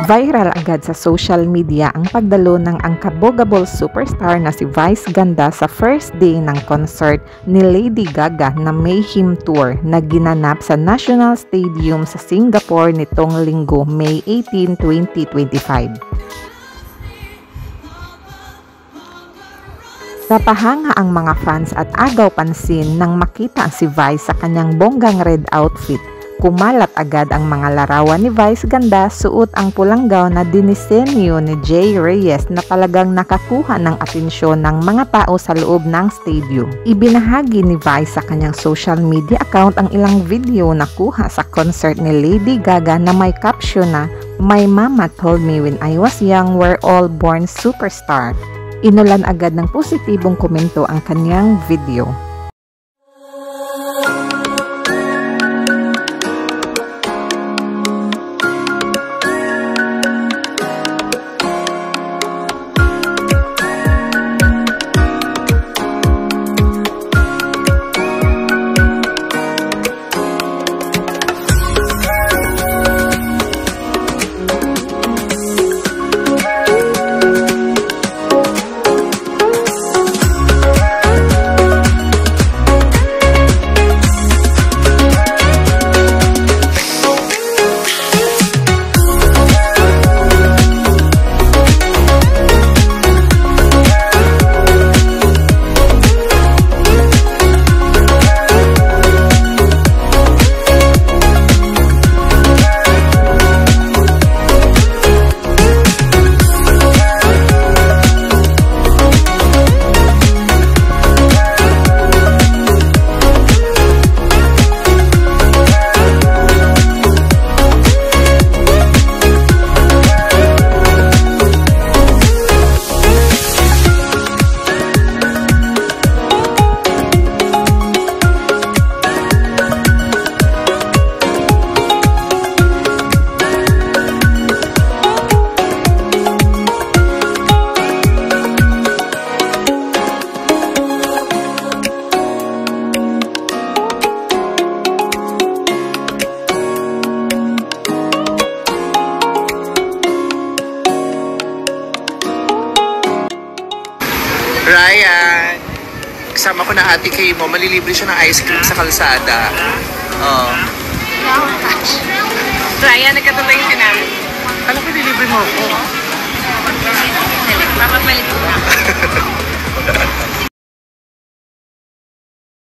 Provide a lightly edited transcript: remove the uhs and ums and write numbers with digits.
Viral agad sa social media ang pagdalo ng angkabogable superstar na si Vice Ganda sa first day ng concert ni Lady Gaga na Mayhem Tour na ginanap sa National Stadium sa Singapore nitong Linggo, May 18, 2025. Napahanga ang mga fans at agaw pansin nang makita si Vice sa kanyang bonggang red outfit. Kumalat agad ang mga larawan ni Vice Ganda suot ang pulang gown na dinisenyo ni Jay Reyes na talagang nakakuha ng atensyon ng mga tao sa loob ng stadium. Ibinahagi ni Vice sa kanyang social media account ang ilang video na kuha sa concert ni Lady Gaga na may caption na "My mama told me when I was young we're all born superstar." Inulan agad ng positibong komento ang kanyang video. Ryan, kasama ko na ate Kay mo, malilibre siya ng ice cream sa kalsada. Oh. Wow, gosh. Ryan, nagkatuloy ka namin. Alam ko, nilibre mo ako. Papabalik ko na.